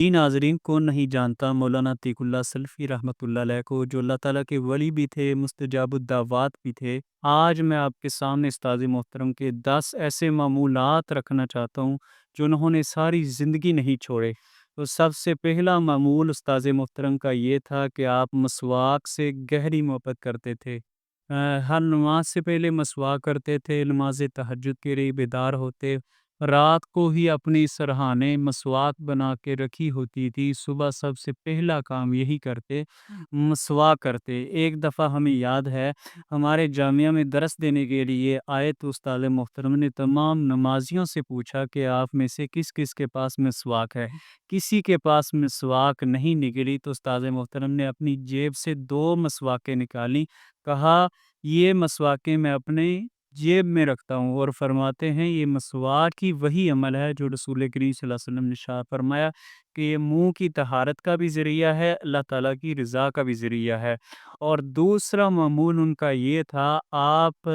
جی ناظرین، کون نہیں جانتا مولانا عتیق اللہ سلفی رحمۃ اللہ علیہ کو، جو اللہ تعالیٰ کے ولی بھی تھے، مستجاب الدعوات بھی تھے۔ آج میں آپ کے سامنے استاد محترم کے 10 ایسے معمولات رکھنا چاہتا ہوں جو انہوں نے ساری زندگی نہیں چھوڑے۔ تو سب سے پہلا معمول استاد محترم کا یہ تھا کہ آپ مسواک سے گہری محبت کرتے تھے۔ ہر نماز سے پہلے مسواک کرتے تھے، نماز تہجد کے لیے بیدار ہوتے، رات کو ہی اپنی سرہانے مسواک بنا کے رکھی ہوتی تھی، صبح سب سے پہلا کام یہی کرتے، مسواک کرتے۔ ایک دفعہ ہمیں یاد ہے، ہمارے جامعہ میں درس دینے کے لیے آئے تو استاد محترم نے تمام نمازیوں سے پوچھا کہ آپ میں سے کس کس کے پاس مسواک ہے۔ کسی کے پاس مسواک نہیں نکلی تو استاد محترم نے اپنی جیب سے 2 مسواکیں نکالی، کہا یہ مسواکیں میں اپنے جیب میں رکھتا ہوں، اور فرماتے ہیں یہ مسواک ہی وہی عمل ہے جو رسول کریم صلی اللہ علیہ وسلم نے ارشاد فرمایا کہ یہ منہ کی طہارت کا بھی ذریعہ ہے، اللہ تعالیٰ کی رضا کا بھی ذریعہ ہے۔ اور دوسرا معمول ان کا یہ تھا، آپ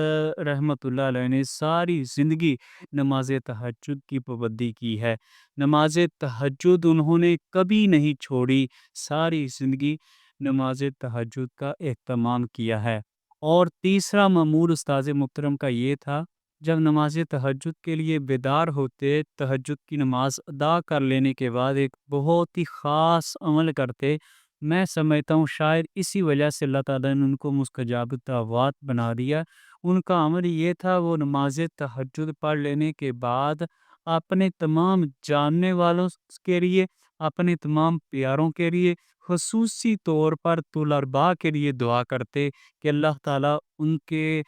رحمت اللہ علیہ نے ساری زندگی نماز تہجد کی پابندی کی ہے۔ نماز تہجد انہوں نے کبھی نہیں چھوڑی، ساری زندگی نماز تہجد کا اہتمام کیا ہے۔ اور تیسرا معمول استاد محترم کا یہ تھا، جب نماز تہجد کے لیے بیدار ہوتے، تہجد کی نماز ادا کر لینے کے بعد ایک بہت ہی خاص عمل کرتے۔ میں سمجھتا ہوں شاید اسی وجہ سے اللہ تعالیٰ نے ان کو مستجاب الدعوات بنا دیا۔ ان کا عمل یہ تھا، وہ نماز تہجد پڑھ لینے کے بعد اپنے تمام جاننے والوں کے لیے، اپنے تمام پیاروں کے لیے، خصوصی طور پر طلباء کے لیے دعا کرتے کہ اللہ تعالیٰ ان کے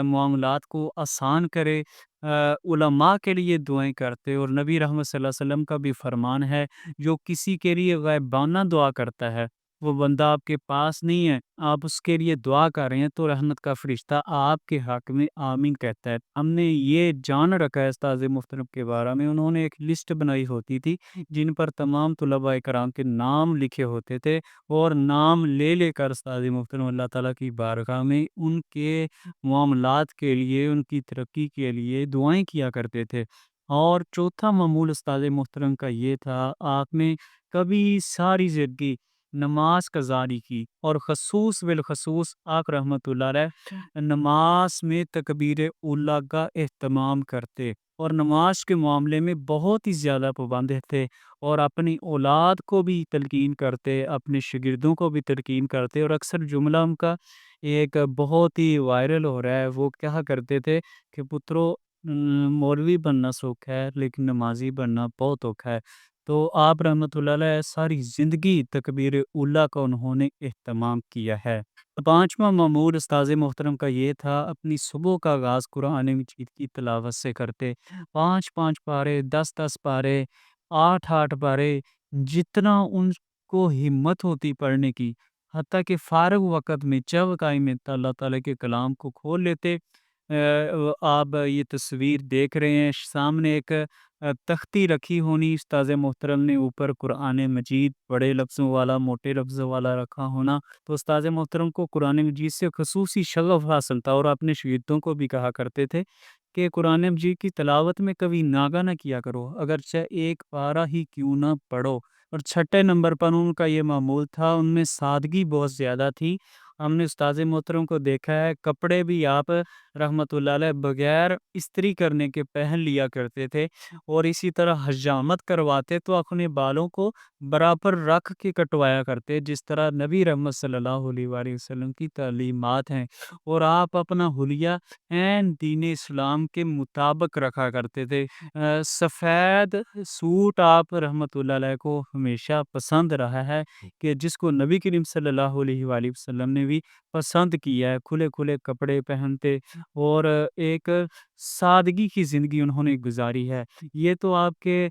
معاملات کو آسان کرے۔ علماء کے لیے دعائیں کرتے، اور نبی رحمت صلی اللہ علیہ وسلم کا بھی فرمان ہے، جو کسی کے لیے غائبانہ دعا کرتا ہے، وہ بندہ آپ کے پاس نہیں ہے، آپ اس کے لیے دعا کر رہے ہیں تو رحمت کا فرشتہ آپ کے حق میں آمین کہتا ہے۔ ہم نے یہ جان رکھا ہے استاد محترم کے بارے میں، انہوں نے ایک لسٹ بنائی ہوتی تھی جن پر تمام طلباء کرام کے نام لکھے ہوتے تھے، اور نام لے لے کر استاد محترم اللہ تعالیٰ کی بارگاہ میں ان کے معاملات کے لیے، ان کی ترقی کے لیے دعائیں کیا کرتے تھے۔ اور چوتھا معمول استاد محترم کا یہ تھا، آپ نے کبھی ساری زندگی نماز قضا نہیں کی، اور خصوص بالخصوص آپ رحمت اللہ علیہ نماز میں تکبیر اولیٰ کا اہتمام کرتے، اور نماز کے معاملے میں بہت ہی زیادہ پابند تھے، اور اپنی اولاد کو بھی تلقین کرتے، اپنے شاگردوں کو بھی تلقین کرتے۔ اور اکثر جملہ ان کا ایک بہت ہی وائرل ہو رہا ہے، وہ کیا کرتے تھے کہ پترو، مولوی بننا سوکھ ہے لیکن نمازی بننا بہت اوکھا ہے۔ تو آپ رحمت اللہ علیہ ساری زندگی تکبیر اولیٰ کا انہوں نے اہتمام کیا ہے۔ پانچواں معمول استاذ محترم کا یہ تھا، اپنی صبح کا آغاز قرآن مجید کی تلاوت سے کرتے، 5 پارے، 10 پارے، 8 پارے، جتنا ان کو ہمت ہوتی پڑھنے کی، حتیٰ کہ فارغ وقت میں جب قائم اللہ تعالیٰ کے کلام کو کھول لیتے۔ آپ یہ تصویر دیکھ رہے ہیں سامنے، ایک تختی رکھی ہونی استاذ محترم نے، اوپر قرآن مجید بڑے لفظوں والا، موٹے لفظوں والا رکھا ہونا، تو استاذ محترم کو قرآن مجید سے خصوصی شغف حاصل تھا، اور اپنے شاگردوں کو بھی کہا کرتے تھے کہ قرآن مجید کی تلاوت میں کبھی ناغہ نہ کیا کرو، اگرچہ ایک پارہ ہی کیوں نہ پڑھو۔ اور چھٹے نمبر پر ان کا یہ معمول تھا، ان میں سادگی بہت زیادہ تھی۔ ہم نے استاد محترم کو دیکھا ہے، کپڑے بھی آپ رحمت اللہ علیہ بغیر استری کرنے کے پہن لیا کرتے تھے، اور اسی طرح حجامت کرواتے تو اپنے بالوں کو برابر رکھ کے کٹوایا کرتے، جس طرح نبی رحمت صلی اللہ علیہ وآلہ وسلم کی تعلیمات ہیں، اور آپ اپنا حلیہ عین دین اسلام کے مطابق رکھا کرتے تھے۔ سفید سوٹ آپ رحمت اللہ علیہ کو ہمیشہ پسند رہا ہے، کہ جس کو نبی کریم صلی اللہ علیہ وآلہ وسلم نے بھی پسند کیا ہے، کھلے کھلے کپڑے پہنتے، اور ایک سادگی کی زندگی انہوں نے گزاری ہے۔ یہ تو آپ کے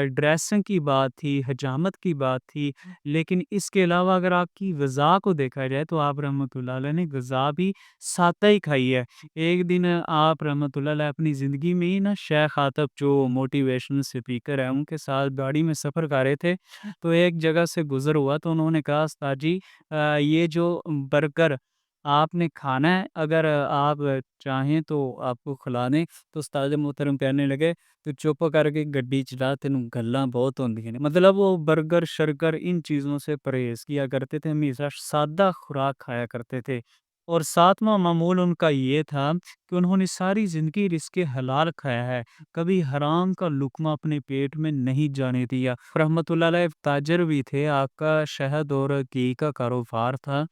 ڈریسنگ کی بات تھی، حجامت کی بات تھی، لیکن اس کے علاوہ اگر آپ کی غذا کو دیکھا جائے تو آپ رحمت اللہ علیہ نے غذا بھی سادہ ہی کھائی ہے۔ ایک دن آپ رحمت اللہ علیہ اپنی زندگی میں ہی نا، شیخ عاطف جو موٹیویشنل اسپیکر ہیں، ان کے ساتھ گاڑی میں سفر کر رہے تھے، تو ایک جگہ سے گزر ہوا تو انہوں نے کہا، استاد جی یہ جو برگر آپ نے کھانا ہے، اگر آپ چاہیں تو آپ کو کھلا دیں۔ تو استاد محترم کہنے لگے تو چپ کر کے گڈی چلا، تینوں گلاں بہت ہوندیاں نے۔ مطلب وہ برگر شرگر ان چیزوں سے پرہیز کیا کرتے تھے، ہمیشہ سادہ خوراک کھایا کرتے تھے۔ اور ساتواں معمول ان کا یہ تھا کہ انہوں نے ساری زندگی رزق حلال کھایا ہے، کبھی حرام کا لقمہ اپنے پیٹ میں نہیں جانے دیا۔ رحمۃ اللہ علیہ تاجر بھی تھے، آپ کا شہد اور گھی کا کاروبار تھا،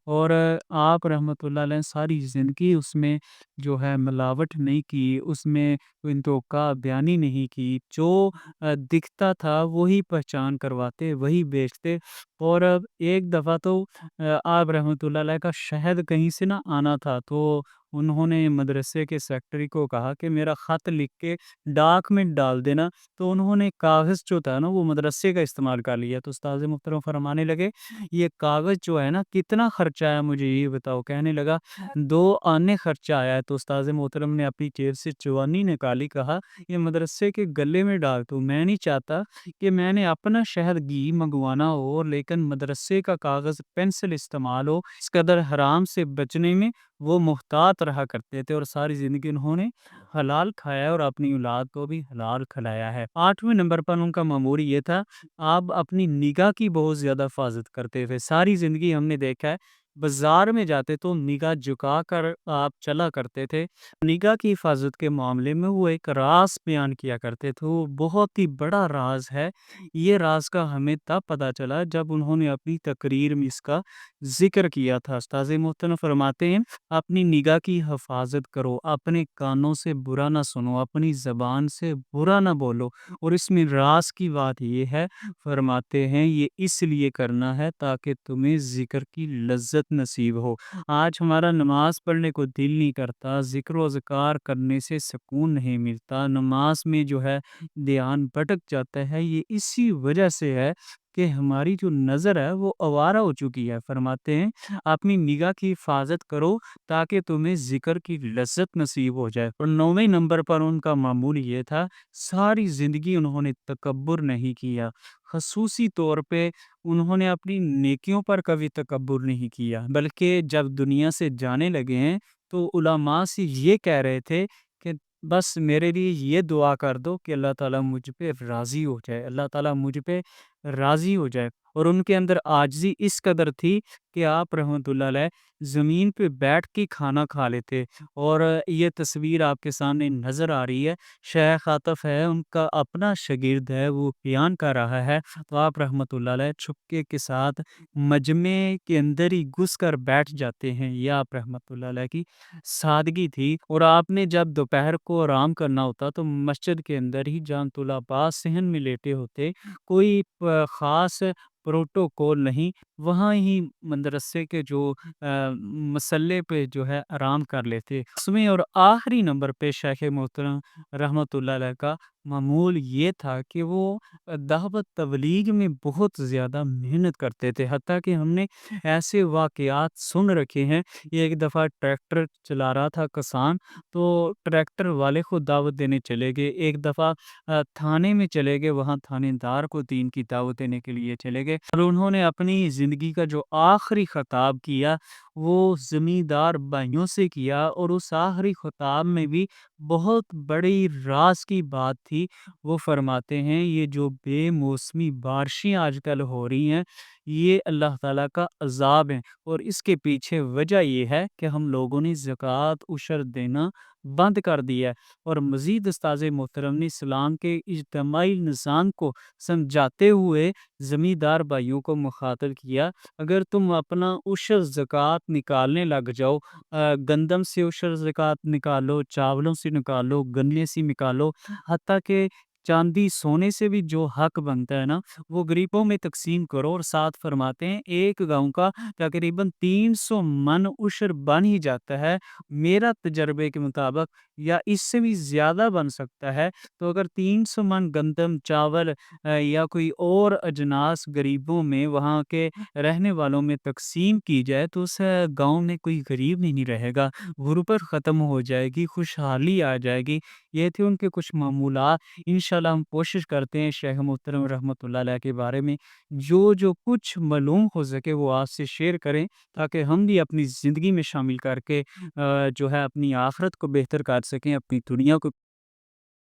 اور آپ رحمۃ اللہ علیہ ساری زندگی اس میں جو ہے ملاوٹ نہیں کی، اس میں کوئی دھوکہ بیانی نہیں کی۔ جو دکھتا تھا وہی پہچان کرواتے، وہی بیچتے۔ اور ایک دفعہ تو آپ رحمۃ اللہ علیہ کا شہد کہیں سے نہ آنا تھا، تو انہوں نے مدرسے کے سیکٹری کو کہا کہ میرا خط لکھ کے ڈاک میں ڈال دینا۔ تو انہوں نے کاغذ جو تھا نا وہ مدرسے کا استعمال کر لیا۔ تو استاد محترم فرمانے لگے یہ کاغذ جو ہے نا کتنا خرچہ آیا مجھے یہ بتاؤ۔ کہنے لگا 2 آنے خرچہ آیا ہے۔ تو استاد محترم نے اپنی جیب سے چوانی نکالی، کہا یہ مدرسے کے گلے میں ڈال دو، میں نہیں چاہتا کہ میں نے اپنا شہد گھی منگوانا ہو لیکن مدرسے کا کاغذ پینسل استعمال ہو۔ اس قدر حرام سے بچنے میں وہ محتاط رہا کرتے تھے، اور ساری زندگی انہوں نے حلال کھایا ہے اور اپنی اولاد کو بھی حلال کھلایا ہے۔ 8ویں نمبر پر ان کا معمول یہ تھا، آپ اپنی نگاہ کی بہت زیادہ حفاظت کرتے تھے۔ ساری زندگی ہم نے دیکھا ہے بازار میں جاتے تو نگاہ جھکا کر آپ چلا کرتے تھے۔ نگاہ کی حفاظت کے معاملے میں وہ ایک راز بیان کیا کرتے تھے، وہ بہت ہی بڑا راز ہے۔ یہ راز کا ہمیں تب پتہ چلا جب انہوں نے اپنی تقریر میں اس کا ذکر کیا تھا۔ استاد محترم فرماتے ہیں اپنی نگاہ کی حفاظت کرو، اپنے کانوں سے برا نہ سنو، اپنی زبان سے برا نہ بولو۔ اور اس میں راز کی بات یہ ہے، فرماتے ہیں یہ اس لیے کرنا ہے تاکہ تمہیں ذکر کی لذت نصیب ہو۔ آج ہمارا نماز پڑھنے کو دل نہیں کرتا، ذکر و اذکار کرنے سے سکون نہیں ملتا، نماز میں جو ہے دھیان بھٹک جاتا ہے، یہ اسی وجہ سے ہے کہ ہماری جو نظر ہے وہ آوارہ ہو چکی ہے۔ فرماتے ہیں اپنی نگاہ کی حفاظت کرو تاکہ تمہیں ذکر کی لذت نصیب ہو جائے۔ اور 9ویں نمبر پر ان کا معمول یہ تھا، ساری زندگی انہوں نے تکبر نہیں کیا، خصوصی طور پہ انہوں نے اپنی نیکیوں پر کبھی تکبر نہیں کیا، بلکہ جب دنیا سے جانے لگے ہیں تو علماء سے یہ کہہ رہے تھے کہ بس میرے لیے یہ دعا کر دو کہ اللہ تعالیٰ مجھ پہ راضی ہو جائے، اللہ تعالیٰ مجھ پہ راضی ہو جائے۔ اور ان کے اندر عاجزی اس قدر تھی کہ آپ رحمۃ اللہ علیہ زمین پہ بیٹھ کے کھانا کھا لیتے۔ اور یہ تصویر آپ کے سامنے نظر آ رہی ہے، شیخ عاطف ہے ان کا اپنا شاگرد ہے، وہ بیان کر رہا ہے، تو آپ رحمۃ اللہ علیہ چھپکے کے ساتھ مجمع کے اندر ہی گھس کر بیٹھ جاتے ہیں۔ یہ آپ رحمۃ اللہ علیہ کی سادگی تھی۔ اور آپ نے جب دوپہر کو آرام کرنا ہوتا تو مسجد کے اندر ہی جان طلباء صحن میں لیٹے ہوتے، کوئی خاص پروٹوکول نہیں، وہاں ہی مدرسے کے جو مسلے پہ جو ہے آرام کر لیتے۔ 10ویں اور آخری نمبر پہ شیخ محترم رحمۃ اللہ علیہ کا معمول یہ تھا کہ وہ دعوت تبلیغ میں بہت زیادہ محنت کرتے تھے، حتیٰ کہ ہم نے ایسے واقعات سن رکھے ہیں۔ یہ ایک دفعہ ٹریکٹر چلا رہا تھا کسان، تو ٹریکٹر والے کو دعوت دینے چلے گئے۔ ایک دفعہ تھانے میں چلے گئے، وہاں تھانے دار کو دین کی دعوت دینے کے لیے چلے گئے، اور انہوں نے اپنی زندگی کا جو آخری خطاب کیا وہ زمیندار بھائیوں سے کیا، اور اس آخری خطاب میں بھی بہت بڑی راز کی بات تھی۔ وہ فرماتے ہیں یہ جو بے موسمی بارشیں آج کل ہو رہی ہیں یہ اللہ تعالیٰ کا عذاب ہے، اور اس کے پیچھے وجہ یہ ہے کہ ہم لوگوں نے زکوٰۃ عشر دینا بند کر دیا ہے۔ اور مزید استاذ محترم نے اسلام کے اجتماعی نظام کو سمجھاتے ہوئے زمیندار بھائیوں کو مخاطب کیا، اگر تم اپنا عشر زکوٰۃ نکالنے لگ جاؤ، گندم سے عشر زکوٰۃ نکالو، چاولوں سے نکالو، گنے سے نکالو، حتیٰ کہ چاندی سونے سے بھی جو حق بنتا ہے نا وہ غریبوں میں تقسیم کرو۔ اور ساتھ فرماتے ہیں ایک گاؤں کا تقریباً 300 من عشر بن ہی جاتا ہے، میرا تجربے کے مطابق، یا اس سے بھی زیادہ بن سکتا ہے۔ تو اگر 300 من گندم، چاول یا کوئی اور اجناس غریبوں میں، وہاں کے رہنے والوں میں تقسیم کی جائے تو اس گاؤں میں کوئی غریب نہیں رہے گا، غربت ختم ہو جائے گی، خوشحالی آ جائے گی۔ یہ تھے ان کے کچھ معمولات۔ انشاءاللہ انشاءاللہ ہم کوشش کرتے ہیں شیخ محترم رحمۃ اللہ علیہ کے بارے میں جو کچھ معلوم ہو سکے وہ آپ سے شیئر کریں، تاکہ ہم بھی اپنی زندگی میں شامل کر کے جو ہے اپنی آخرت کو بہتر کر سکیں، اپنی دنیا کو